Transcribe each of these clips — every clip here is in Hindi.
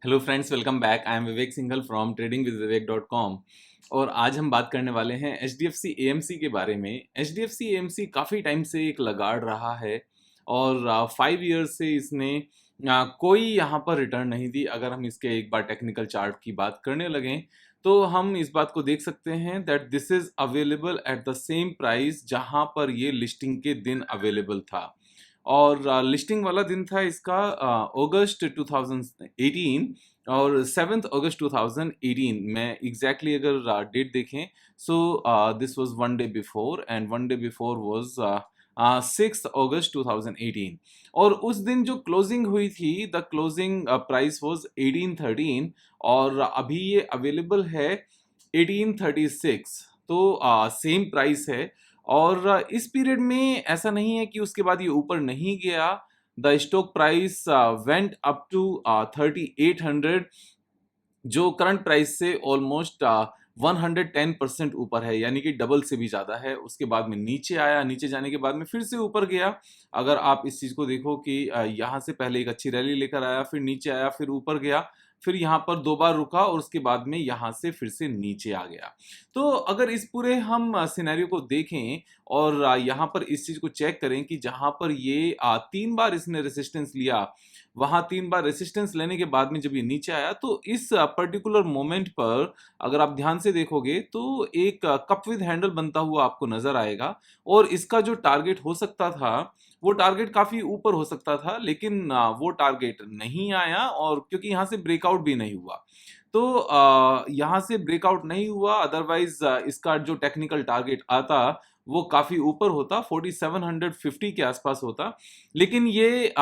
Hello friends, welcome back. I am Vivek Singhal from tradingwithvivek.com। और आज हम बात करने वाले हैं HDFC AMC के बारे में। HDFC AMC काफ़ी टाइम से एक लगाड़ रहा है और 5 ईयर्स से इसने कोई यहाँ पर रिटर्न नहीं दी। अगर हम इसके एक बार टेक्निकल चार्ट की बात करने लगें तो हम इस बात को देख सकते हैं that this is available at the same price जहाँ पर ये लिस्टिंग के दिन अवेलेबल था। और लिस्टिंग वाला दिन था इसका अगस्त 2018 और 7 अगस्त 2018 में एग्जैक्टली अगर डेट देखें। So this was one day before and one day before was 6 अगस्त 2018। और उस दिन जो क्लोजिंग हुई थी द क्लोजिंग प्राइस वाज 1813 और अभी ये अवेलेबल है 1836। तो सेम प्राइस है। और इस पीरियड में ऐसा नहीं है कि उसके बाद ये ऊपर नहीं गया। The stock price went up to 3800 जो करंट प्राइस से ऑलमोस्ट 110% ऊपर है, यानी कि डबल से भी ज़्यादा है। उसके बाद में नीचे आया, नीचे जाने के बाद में फिर से ऊपर गया। अगर आप इस चीज़ को देखो कि यहाँ से पहले एक अच्छी रैली लेकर आया, फिर नीचे आया, फिर ऊपर गया, फिर यहाँ पर 2 बार रुका और उसके बाद में यहाँ से फिर से नीचे आ गया। तो अगर इस पूरे हम सिनेरियो को देखें और यहाँ पर इस चीज़ को चेक करें कि जहाँ पर ये 3 बार इसने रेजिस्टेंस लिया, वहाँ 3 बार रेजिस्टेंस लेने के बाद में जब ये नीचे आया तो इस पर्टिकुलर मोमेंट पर अगर आप ध्यान से देखोगे तो एक कप विद हैंडल बनता हुआ आपको नजर आएगा। और इसका जो टारगेट हो सकता था वो टारगेट काफी ऊपर हो सकता था, लेकिन वो टारगेट नहीं आया और क्योंकि यहाँ से ब्रेकआउट भी नहीं हुआ। तो यहाँ से ब्रेकआउट नहीं हुआ, अदरवाइज इसका जो टेक्निकल टारगेट आता वो काफी ऊपर होता, 4750 के आसपास होता। लेकिन ये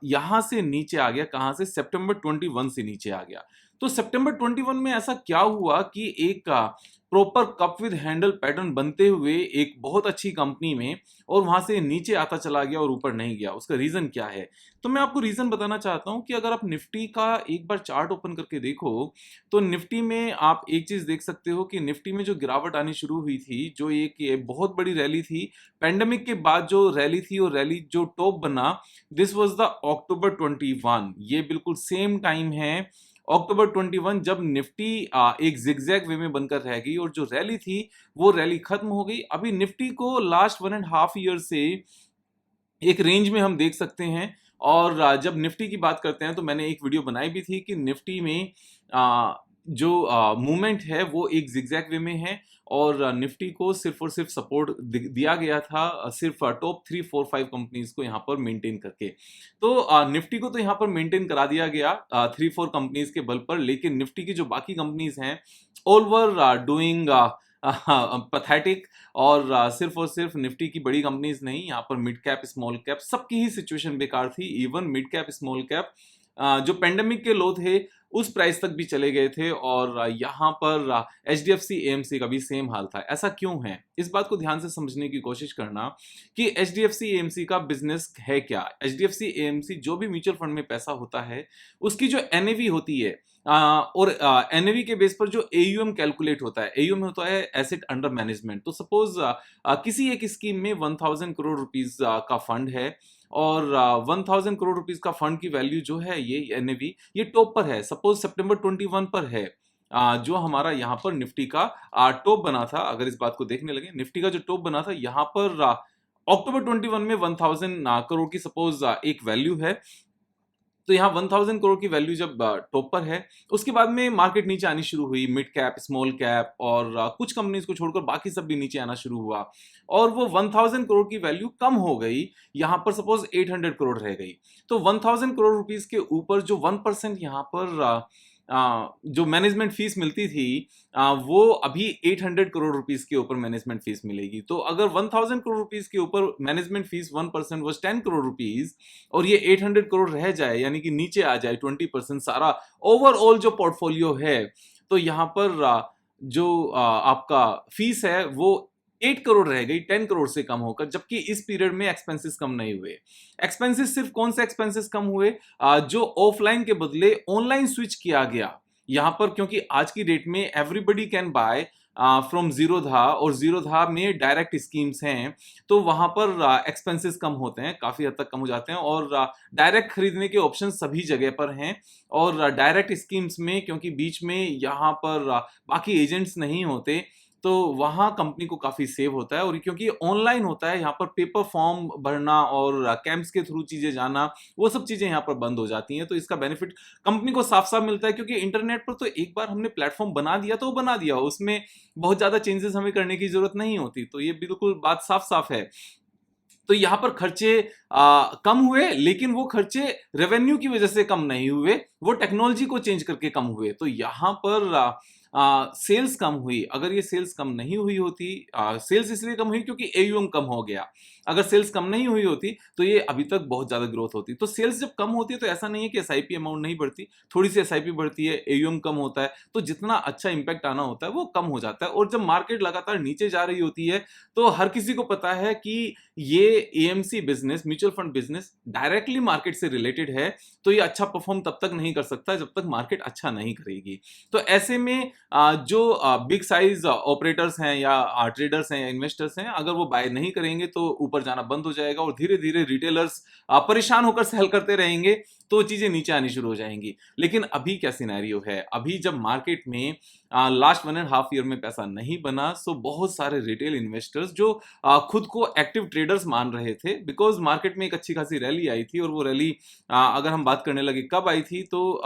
यहाँ से नीचे आ गया। कहाँ से? सितंबर 21 से नीचे आ गया। तो सितंबर 21 में ऐसा क्या हुआ कि एक proper cup with handle pattern बनते हुए एक बहुत अच्छी कंपनी में और वहां से नीचे आता चला गया और ऊपर नहीं गया? उसका रीजन क्या है? तो मैं आपको रीजन बताना चाहता हूं कि अगर आप निफ्टी का एक बार चार्ट ओपन करके देखो तो निफ्टी में आप एक चीज देख सकते हो कि निफ्टी में जो गिरावट आनी शुरू हुई थी, जो एक ये बहुत बड़ी रैली थी पेंडेमिक के बाद, जो रैली थी और रैली जो टॉप बना, दिस वाज द अक्टूबर 21। ये बिल्कुल सेम टाइम है अक्टूबर 21 जब निफ्टी एक जिगजैग वे में बनकर रह गई और जो रैली थी वो रैली खत्म हो गई। अभी निफ्टी को लास्ट 1.5 ईयर से एक रेंज में हम देख सकते हैं। और जब निफ्टी की बात करते हैं तो मैंने एक वीडियो बनाई भी थी कि निफ्टी में जो मूवमेंट है वो एक जिगजैग वे में है और निफ्टी को सिर्फ और सिर्फ सपोर्ट दिया गया था सिर्फ टॉप 3 4 5 कंपनीज को यहाँ पर मेंटेन करके। तो निफ्टी को तो यहाँ पर मेंटेन करा दिया गया 3 4 कंपनीज के बल पर, लेकिन निफ्टी की जो बाकी कंपनीज हैं ऑल वर डूइंग पैथेटिक। और सिर्फ निफ्टी की बड़ी कंपनीज नहीं, यहाँ पर मिड कैप स्मॉल कैप सबकी ही सिचुएशन बेकार थी। Even mid cap small cap जो पेंडेमिक के लो थे उस प्राइस तक भी चले गए थे। और यहाँ पर HDFC AMC का भी सेम हाल था। ऐसा क्यों है? इस बात को ध्यान से समझने की कोशिश करना कि HDFC AMC का बिजनेस है क्या। HDFC AMC जो भी म्यूचुअल फंड में पैसा होता है उसकी जो NAV होती है और NAV के बेस पर जो AUM कैलकुलेट होता है, AUM होता है एसेट अंडर मैनेजमेंट। तो सपोज किसी एक स्कीम में 1000 करोड़ रुपीज का फंड है और 1000 करोड़ रुपीज का फंड की वैल्यू जो है ये NAV ये टॉप पर है, सपोज सितंबर 21 पर है। जो हमारा यहाँ पर निफ्टी का टॉप बना था, अगर इस बात को देखने लगे निफ्टी का जो टॉप बना था यहाँ पर अक्टूबर 21 में 1000 करोड़ की सपोज एक वैल्यू है। तो यहाँ 1000 करोड़ की वैल्यू जब टॉप पर है, उसके बाद में मार्केट नीचे आनी शुरू हुई, मिड कैप स्मॉल कैप और कुछ कंपनीज को छोड़कर बाकी सब भी नीचे आना शुरू हुआ और वो 1000 करोड़ की वैल्यू कम हो गई। यहाँ पर सपोज 800 करोड़ रह गई। तो 1000 करोड़ रुपीस के ऊपर जो 1% यहाँ पर जो मैनेजमेंट फीस मिलती थी वो अभी 800 करोड़ रुपीस के ऊपर मैनेजमेंट फीस मिलेगी। तो अगर 1000 करोड़ रुपीस के ऊपर management fees 1% was 10 crore rupees और ये 800 करोड़ रह जाए, यानी कि नीचे आ जाए 20% सारा ओवरऑल जो पोर्टफोलियो है, तो यहाँ पर जो आपका फीस है वो 8 करोड़ रह गई 10 करोड़ से कम होकर, जबकि इस पीरियड में एक्सपेंसेस कम नहीं हुए। एक्सपेंसेस सिर्फ कौन से एक्सपेंसेस कम हुए? जो ऑफलाइन के बदले ऑनलाइन स्विच किया गया यहाँ पर, क्योंकि आज की डेट में everybody can buy from Zerodha, और जीरोधा में डायरेक्ट स्कीम्स हैं, तो वहां पर एक्सपेंसेस कम होते हैं, काफी हद तक कम हो जाते हैं, और डायरेक्ट खरीदने के ऑप्शन सभी जगह पर हैं। और डायरेक्ट स्कीम्स में क्योंकि बीच में यहाँ पर बाकी एजेंट्स नहीं होते, तो वहाँ कंपनी को काफ़ी सेव होता है। और क्योंकि ऑनलाइन होता है, यहाँ पर पेपर फॉर्म भरना और कैंप्स के थ्रू चीज़ें जाना, वो सब चीज़ें यहाँ पर बंद हो जाती हैं। तो इसका बेनिफिट कंपनी को साफ-साफ मिलता है, क्योंकि इंटरनेट पर तो एक बार हमने प्लेटफ़ॉर्म बना दिया तो वो बना दिया, उसमें बहुत ज़्यादा चेंजेस हमें करने की ज़रूरत नहीं होती। तो ये बिल्कुल बात साफ-साफ है। तो यहाँ पर खर्चे कम हुए, लेकिन वो खर्चे रेवेन्यू की वजह से कम नहीं हुए, वो टेक्नोलॉजी को चेंज करके कम हुए। तो यहाँ पर सेल्स कम हुई। अगर ये सेल्स कम नहीं हुई होती, सेल्स इसलिए कम हुई क्योंकि एयूएम कम हो गया। अगर सेल्स कम नहीं हुई होती तो ये अभी तक बहुत ज्यादा ग्रोथ होती। तो सेल्स जब कम होती है तो ऐसा नहीं है कि एसआईपी अमाउंट नहीं बढ़ती, थोड़ी सी एसआईपी बढ़ती है, एयूएम कम होता है, तो जितना अच्छा इंपैक्ट आना होता है वो कम हो जाता है। और जब मार्केट लगातार नीचे जा रही होती है तो हर किसी को पता है कि ये AMC business, mutual fund business directly market से रिलेटेड है, तो ये अच्छा परफॉर्म तब तक नहीं कर सकता जब तक मार्केट अच्छा नहीं करेगी। तो ऐसे में जो बिग साइज ऑपरेटर्स हैं या ट्रेडर्स हैं या इन्वेस्टर्स हैं, अगर वो बाय नहीं करेंगे तो ऊपर जाना बंद हो जाएगा, और धीरे धीरे रिटेलर्स परेशान होकर सेल करते रहेंगे, तो चीजें नीचे आनी शुरू हो जाएंगी। लेकिन अभी क्या सिनेरियो है, अभी जब मार्केट में लास्ट 1.5 ईयर में पैसा नहीं बना, सो बहुत सारे रिटेल इन्वेस्टर्स जो खुद को एक्टिव ट्रेडर्स मान रहे थे, बिकॉज मार्केट में एक अच्छी खासी रैली आई थी, और वो रैली अगर हम बात करने लगे कब आई थी, तो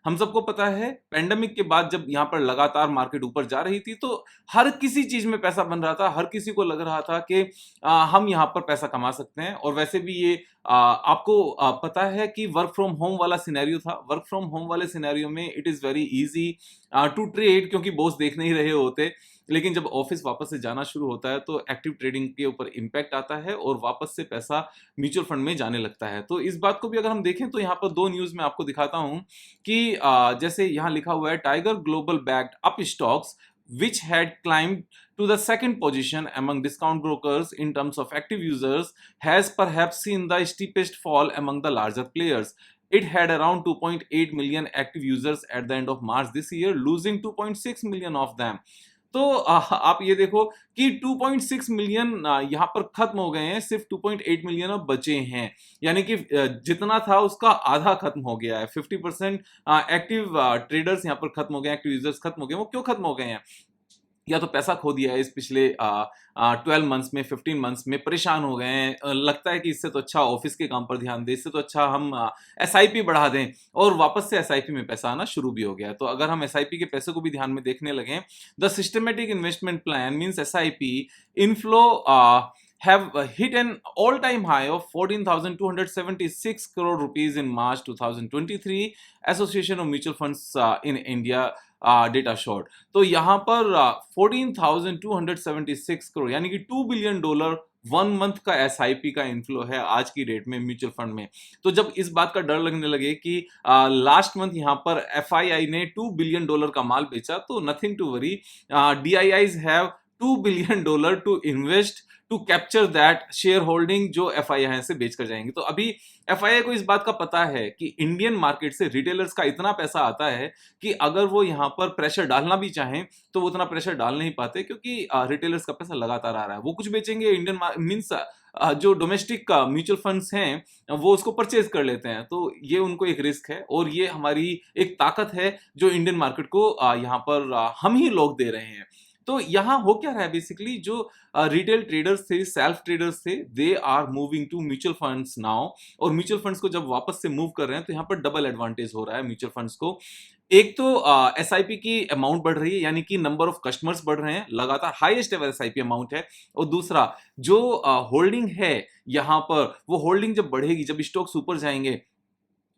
हम सबको पता है पेंडेमिक के बाद जब यहाँ पर लगातार मार्केट ऊपर जा रही थी, तो हर किसी चीज में पैसा बन रहा था, हर किसी को लग रहा था कि हम यहाँ पर पैसा कमा सकते हैं। और वैसे भी ये आपको पता है कि वर्क फ्रॉम होम वाला सिनेरियो था। वर्क फ्रॉम होम वाले सिनेरियो में it is very easy to trade, क्योंकि बॉस देख नहीं रहे होते। लेकिन जब ऑफिस वापस से जाना शुरू होता है तो एक्टिव ट्रेडिंग के ऊपर इम्पैक्ट आता है, और वापस से पैसा म्यूचुअल फंड में जाने लगता है। तो इस बात को भी अगर हम देखें तो यहाँ पर दो न्यूज में आपको दिखाता हूं कि जैसे यहाँ लिखा हुआ है, tiger global backed up stocks which had climbed to the second position among discount brokers in terms of active users, has perhaps seen the steepest fall among the larger players. It had around 2.8 million active users at the end of March this year, losing 2.6 million of them. तो आप ये देखो कि 2.6 मिलियन यहाँ पर खत्म हो गए हैं, सिर्फ 2.8 मिलियन अब बचे हैं। यानी कि जितना था उसका आधा खत्म हो गया है। 50% एक्टिव ट्रेडर्स यहाँ पर खत्म हो गए, एक्टिव यूजर्स खत्म हो गए। वो क्यों खत्म हो गए हैं? या तो पैसा खो दिया है इस पिछले 12 मंथ्स में, 15 मंथ्स में, परेशान हो गए हैं, लगता है कि इससे तो अच्छा ऑफिस के काम पर ध्यान दें, इससे तो अच्छा हम एसआईपी बढ़ा दें, और वापस से एसआईपी में पैसा आना शुरू भी हो गया है। तो अगर हम एसआईपी के पैसे को भी ध्यान में देखने लगे, the systematic investment plan means SIP inflow have hit an all-time high of 14,276 crore rupees in March 2023, Association of Mutual Funds in India data short. तो यहाँ पर 14,276 करोड़ यानी कि $2 बिलियन 1 मंथ का एसआईपी का इनफ्लो है आज की डेट में म्यूचुअल फंड में। तो जब इस बात का डर लगने लगे कि लास्ट मंथ यहाँ पर एफआईआई ने $2 बिलियन का माल बेचा, तो nothing to worry, DIIs have $2 billion to invest to capture that share holding जो एफआईआई से बेचकर जाएंगे। तो अभी एफआईआई को इस बात का पता है कि इंडियन मार्केट से रिटेलर्स का इतना पैसा आता है कि अगर वो यहाँ पर प्रेशर डालना भी चाहें तो वो उतना प्रेशर डाल नहीं पाते, क्योंकि रिटेलर्स का पैसा लगातार आ रहा है। वो कुछ बेचेंगे, इंडियन मीन्स जो डोमेस्टिक म्यूचुअल फंड्स हैं वो उसको परचेज कर लेते हैं। तो ये उनको एक रिस्क है, और ये हमारी एक ताकत है जो इंडियन मार्केट को यहाँ पर हम ही लोग दे रहे हैं। तो यहाँ हो क्या रहा है, बेसिकली जो रिटेल ट्रेडर्स थे, सेल्फ ट्रेडर्स थे, they are moving to mutual funds now. और म्यूचुअल फंड्स को जब वापस से मूव कर रहे हैं तो यहाँ पर डबल एडवांटेज हो रहा है म्यूचुअल फंड्स को। एक तो एसआईपी की अमाउंट बढ़ रही है, यानी कि नंबर ऑफ कस्टमर्स बढ़ रहे हैं, लगातार हाईएस्ट एवर एसआईपी अमाउंट है। और दूसरा जो होल्डिंग है यहाँ पर, वो होल्डिंग जब बढ़ेगी, जब स्टॉक्स ऊपर जाएंगे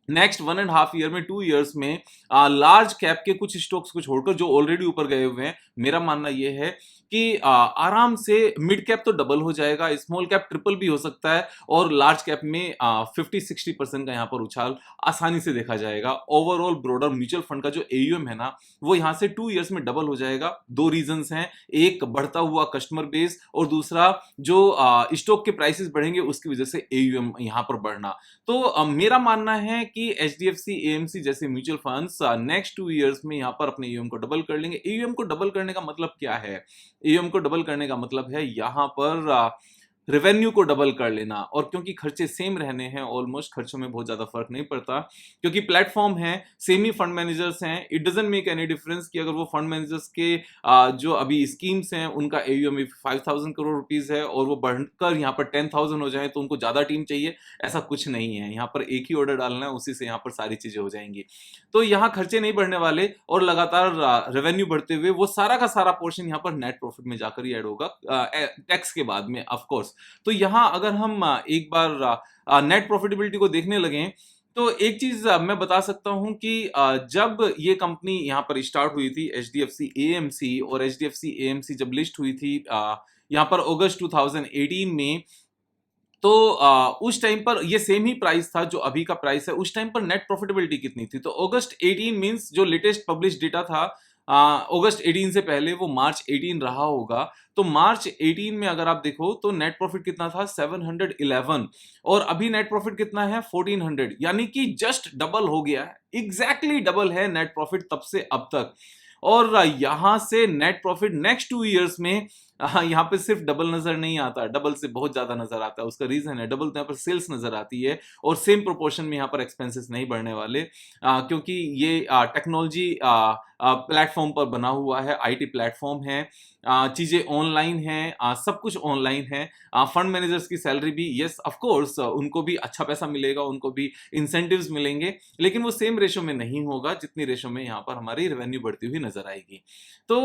नेक्स्ट 1.5 ईयर में, 2 इयर्स में, लार्ज कैप के कुछ स्टॉक्स को छोड़कर जो ऑलरेडी ऊपर गए हुए हैं, मेरा मानना यह है कि आराम से मिड कैप तो डबल हो जाएगा, स्मॉल कैप ट्रिपल भी हो सकता है, और लार्ज कैप में 50-60% का यहाँ पर उछाल आसानी से देखा जाएगा। ओवरऑल ब्रॉडर म्यूचुअल फंड का जो एयूएम है ना, वो यहाँ से 2 इयर्स में डबल हो जाएगा। 2 रीजंस हैं, एक बढ़ता हुआ कस्टमर बेस, और दूसरा जो स्टॉक के प्राइसेस बढ़ेंगे उसकी वजह से एयूएम यहाँ पर बढ़ना। तो मेरा मानना है कि कि एचडीएफसी एएमसी जैसे म्यूचुअल फंड्स नेक्स्ट 2 इयर्स में यहाँ पर अपने ईयूएम को डबल कर लेंगे। ईयूएम को डबल करने का मतलब क्या है? ईयूएम को डबल करने का मतलब है यहाँ पर रेवेन्यू को डबल कर लेना, और क्योंकि खर्चे सेम रहने हैं, ऑलमोस्ट खर्चों में बहुत ज्यादा फर्क नहीं पड़ता, क्योंकि प्लेटफॉर्म है, सेम ही फंड मैनेजर्स हैं। It doesn't make any difference कि अगर वो फंड मैनेजर्स के जो अभी स्कीम्स हैं उनका एयूएम 5000 करोड़ रुपीस है और वो बढ़कर यहाँ पर 10,000 हो जाए तो उनको ज्यादा टीम चाहिए, ऐसा कुछ नहीं है। यहाँ पर एक ही ऑर्डर डालना है, उसी से यहाँ पर सारी चीजें हो जाएंगी। तो यहाँ खर्चे नहीं बढ़ने वाले और लगातार रेवेन्यू बढ़ते हुए वो सारा का सारा पोर्शन यहाँ पर नेट प्रॉफिट में जाकर ही ऐड होगा टैक्स के बाद में, ऑफ कोर्स। तो यहां अगर हम एक बार नेट प्रॉफिटेबिलिटी को देखने लगे तो एक चीज मैं बता सकता हूं कि जब ये कंपनी यहां पर स्टार्ट हुई थी एचडीएफसी एएमसी, और एचडीएफसी एएमसी जब लिस्ट हुई थी यहां पर अगस्त 2018 में, तो उस टाइम पर ये सेम ही प्राइस था जो अभी का प्राइस है। उस टाइम पर नेट प्रॉफिटेबिलिटी कितनी थी? तो अगस्त 18 मींस जो लेटेस्ट पब्लिश डेटा था अगस्त 18 से पहले वो मार्च 18 रहा होगा। तो मार्च 18 में अगर आप देखो तो नेट प्रॉफिट कितना था? 711, और अभी नेट प्रॉफिट कितना है? 1400, यानी कि जस्ट डबल हो गया है, एग्जैक्टली डबल है नेट प्रॉफिट तब से अब तक। और यहां से नेट प्रॉफिट नेक्स्ट 2 इयर्स में यहाँ पे सिर्फ डबल नजर नहीं आता, डबल से बहुत ज्यादा नजर आता है। उसका रीजन है डबल, तो यहाँ पर सेल्स नजर आती है और सेम प्रोपोर्शन में यहाँ पर एक्सपेंसेस नहीं बढ़ने वाले, क्योंकि ये टेक्नोलॉजी प्लेटफॉर्म पर बना हुआ है, आईटी प्लेटफॉर्म है, चीजें ऑनलाइन हैं, सब कुछ ऑनलाइन है। फंड मैनेजर्स की सैलरी भी, यस ऑफ कोर्स, उनको भी अच्छा पैसा मिलेगा, उनको भी इंसेंटिव्स मिलेंगे, लेकिन वो सेम रेशो में नहीं होगा जितनी रेशो में यहाँ पर हमारी रेवेन्यू बढ़ती हुई नजर आएगी। तो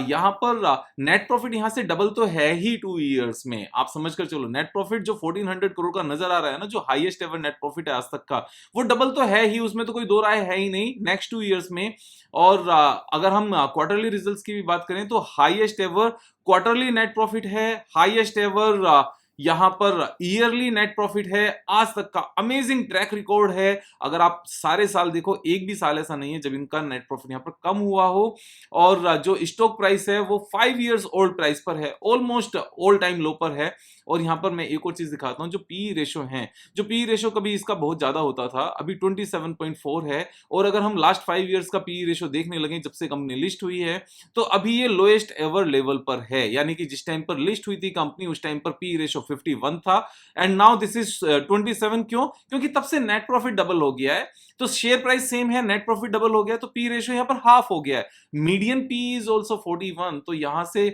यहाँ पर नेट प्रॉफिट यहाँ से डबल तो है ही 2 इयर्स में, आप समझ कर चलो। नेट प्रॉफिट जो 1400 करोड़ का नजर आ रहा है ना, जो हाईएस्ट एवर नेट प्रॉफिट है आज तक का, वो डबल तो है ही, उसमें तो कोई दो राय है ही नहीं नेक्स्ट 2 इयर्स में। और अगर हम क्वार्टरली रिजल्ट्स की भी बात करें तो highest ever quarterly net profit है, हाईएस्ट एवर यहां पर ईयरली नेट प्रॉफिट है, आज तक का अमेजिंग ट्रैक रिकॉर्ड है। अगर आप सारे साल देखो, एक भी साल ऐसा नहीं है जब इनका नेट प्रॉफिट यहां पर कम हुआ हो। और जो स्टॉक प्राइस है वो 5 इयर्स ओल्ड प्राइस पर है, ऑलमोस्ट ऑल टाइम लो पर है। और यहां पर मैं एक और चीज दिखाता हूं, जो पी रेशो है, जो पी रेशो कभी इसका बहुत ज्यादा होता था, अभी 27.4 है। और अगर हम लास्ट 5 इयर्स का पी रेशो देखने लगे जब से कंपनी लिस्ट हुई है, तो अभी ये लोएस्ट एवर लेवल पर है, यानी कि जिस टाइम पर लिस्ट हुई थी कंपनी उस टाइम पर पी रेशो 51 था, एंड नाउ दिस इज 27। क्यों? क्योंकि तब से नेट प्रॉफिट डबल हो गया है। तो शेयर प्राइस सेम है, नेट प्रॉफिट डबल हो गया, तो पी रेशो यहां पर हाफ हो गया है। Median P is also 41। तो यहां से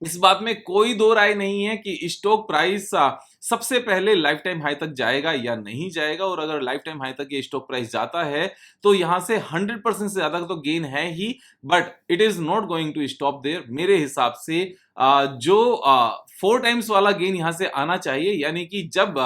इस बात में कोई दो राय नहीं है कि स्टॉक प्राइस सबसे पहले लाइफ टाइम हाई तक जाएगा या नहीं जाएगा। और अगर लाइफ टाइम हाई तक ये स्टॉक प्राइस जाता है तो यहां से 100% से ज्यादा तो गेन है ही, but it is not going to stop there. मेरे हिसाब से जो 4 टाइम्स वाला गेन यहां से आना चाहिए, यानी कि जब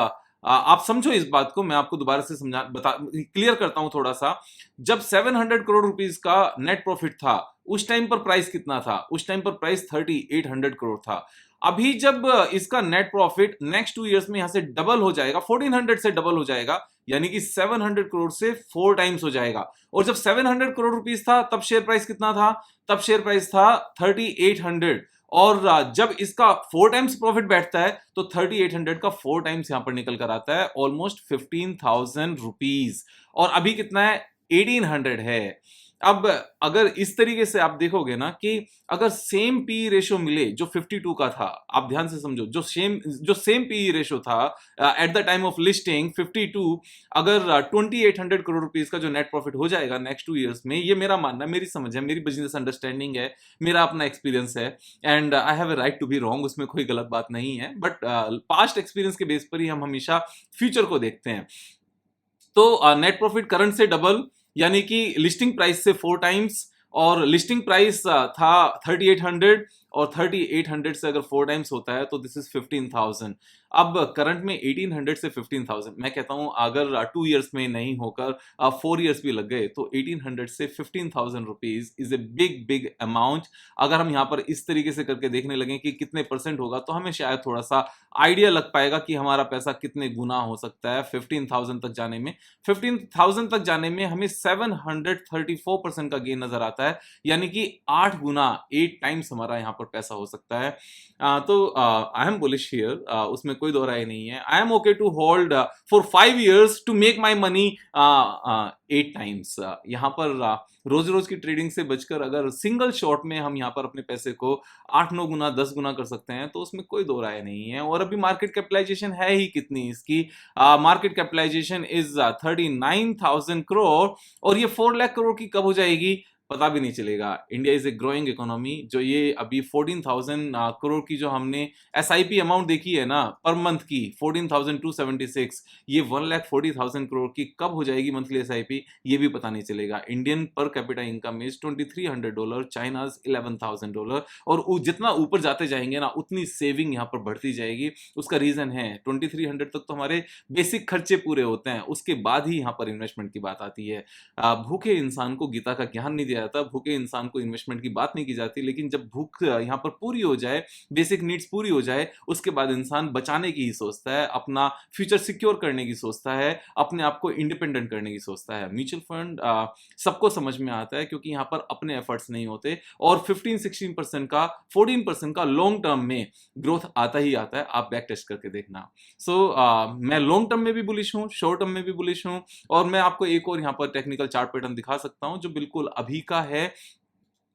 आप समझो इस बात को, मैं आपको दोबारा से क्लियर करता हूं थोड़ा सा। जब 700 करोड़ रुपीस का नेट प्रॉफिट था, उस टाइम पर प्राइस कितना था? उस टाइम पर प्राइस 3800 करोड़ था। अभी जब इसका नेट प्रॉफिट नेक्स्ट 2 इयर्स में यहां से डबल हो जाएगा, 1400 से डबल हो जाएगा, यानी कि 700 करोड़ से 4 टाइम्स हो जाएगा। और जब 700 करोड़ रुपीस था तब शेयर प्राइस कितना था? तब शेयर प्राइस था 3800। और जब इसका 4 टाइम्स प्रॉफिट बैठता है तो 3800 का 4 टाइम्स यहां पर निकल कर आता है, ऑलमोस्ट 15,000 रुपीज। और अभी कितना है? 1800 है। अब अगर इस तरीके से आप देखोगे ना कि अगर सेम पी रेशो मिले जो 52 का था, आप ध्यान से समझो, जो सेम पी रेशो था at the time of listing 52, अगर 2800 करोड़ रुपीस का जो नेट प्रॉफिट हो जाएगा नेक्स्ट 2 इयर्स में, ये मेरा मानना है, मेरी समझ है, मेरी बिजनेस अंडरस्टैंडिंग है, मेरा अपना एक्सपीरियंस है, and I have a right to be wrong, उसमें कोई गलत बात नहीं है, बट पास्ट एक्सपीरियंस के बेस पर ही हम हमेशा फ्यूचर को देखते हैं। तो नेट प्रॉफिट करंट से डबल, यानी कि लिस्टिंग प्राइस से 4 टाइम्स, और लिस्टिंग प्राइस था 3800, और 3800 से अगर 4 टाइम्स होता है तो दिस इज 15,000। अब करंट में 1800 से 15,000, मैं कहता हूं अगर 2 इयर्स में नहीं होकर 4 इयर्स भी लग गए तो 1800 से 15,000 rupees is a big big amount. अगर हम यहाँ पर इस तरीके से करके देखने लगे कि कितने परसेंट होगा तो हमें शायद थोड़ा सा आइडिया लग पाएगा कि हमारा पैसा कितने गुना हो सकता है 15,000 तक जाने में। 15,000 तक जाने में हमें 734% का गेन नजर आता है, यानी कि 8 गुना, 8 टाइम्स हमारा यहाँ पर पैसा हो सकता है। तो आई एम बुलिश हियर, उसमें कोई दो राय नहीं है। I am okay to hold for 5 years to make my money 8 times। यहाँ पर रोज रोज की ट्रेडिंग से बचकर अगर सिंगल शॉट में हम यहाँ पर अपने पैसे को 8-9 गुना 10 गुना कर सकते हैं, तो उसमें कोई दो राय नहीं है। और अभी मार्केट कैपिटलाइजेशन है ही कितनी इसकी, मार्केट कैपिटलाइजेशन इज 39,000 करोड़, और ये 4 लाख करोड़ की कब हो जाएगी पता भी नहीं चलेगा। India is a growing economy. जो ये अभी 14,000 करोड़ की जो हमने एसआईपी अमाउंट देखी है ना पर मंथ की, 14,276, ये 1,40,000 करोड़ की कब हो जाएगी मंथली एसआईपी, ये भी पता नहीं चलेगा। Indian per capita income is $2,300, China's $11,000, और जितना ऊपर जाते जाएंगे ना उतनी सेविंग यहाँ पर बढ़ती जाएगी। उसका रीजन है 2,300 तक तो हमारे बेसिक खर्चे पूरे होते हैं, उसके बाद ही यहाँ पर इन्वेस्टमेंट की बात आती है। भूखे इंसान को गीता का ज्ञान नहीं दिया जाता, भूखे इंसान को इन्वेस्टमेंट की बात नहीं की जाती, लेकिन जब भूख यहाँ पर पूरी हो जाए, बेसिक नीड्स पूरी हो जाए, उसके बाद इंसान बचाने की ही सोचता है, अपना फ्यूचर सिक्योर करने की सोचता है, अपने आप को इंडिपेंडेंट करने की सोचता है। म्यूचुअल फंड सबको समझ में आता है, क्योंकि यहाँ पर अपने एफर्ट्स नहीं होते, और 15-16% का 14% का लॉन्ग टर्म में ग्रोथ आता ही आता है। आप बैक टेस्ट करके देखना। मैं लॉन्ग टर्म में भी बुलिश हूँ, शॉर्ट टर्म में भी बुलिश हूँ, और मैं आपको एक और यहाँ पर टेक्निकल चार्ट पैटर्न दिखा सकता हूँ जो बिल्कुल अभी का है,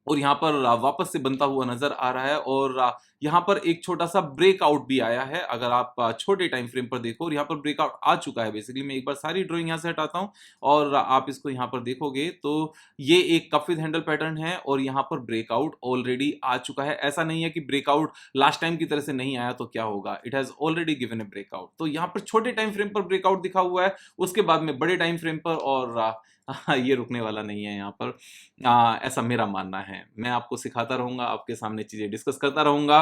और यहाँ पर वापस से बनता हुआ नजर आ रहा है। और यहाँ पर एक छोटा सा ब्रेकआउट भी आया है, अगर आप छोटे टाइम फ्रेम पर देखो, और यहाँ पर ब्रेकआउट आ चुका है। बेसिकली मैं एक बार सारी ड्राइंग यहाँ से हटाता हूँ, और आप इसको यहाँ पर देखोगे तो ये एक कप विद हैंडल पैटर्न है, और यहाँ पर ब्रेकआउट ऑलरेडी आ चुका है। ऐसा नहीं है कि ब्रेकआउट लास्ट टाइम की तरह से नहीं आया तो क्या होगा, it has already given A breakout. तो यहाँ पर छोटे टाइम फ्रेम पर ब्रेकआउट दिखा हुआ है, उसके बाद में बड़े टाइम फ्रेम पर, और ये रुकने वाला नहीं है यहाँ पर। ऐसा मेरा मानना है। मैं आपको सिखाता रहूंगा, आपके सामने चीजें डिस्कस करता रहूंगा।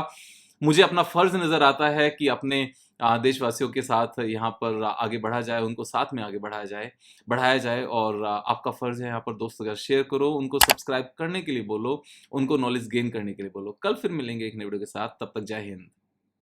मुझे अपना फर्ज नजर आता है कि अपने देशवासियों के साथ यहाँ पर आगे बढ़ा जाए, उनको साथ में आगे बढ़ाया जाए। और आपका फर्ज है यहाँ पर दोस्तों का शेयर करो, उनको सब्सक्राइब करने के लिए बोलो, उनको नॉलेज गेन करने के लिए बोलो। कल फिर मिलेंगे एक नए वीडियो के साथ, तब तक जय हिंद।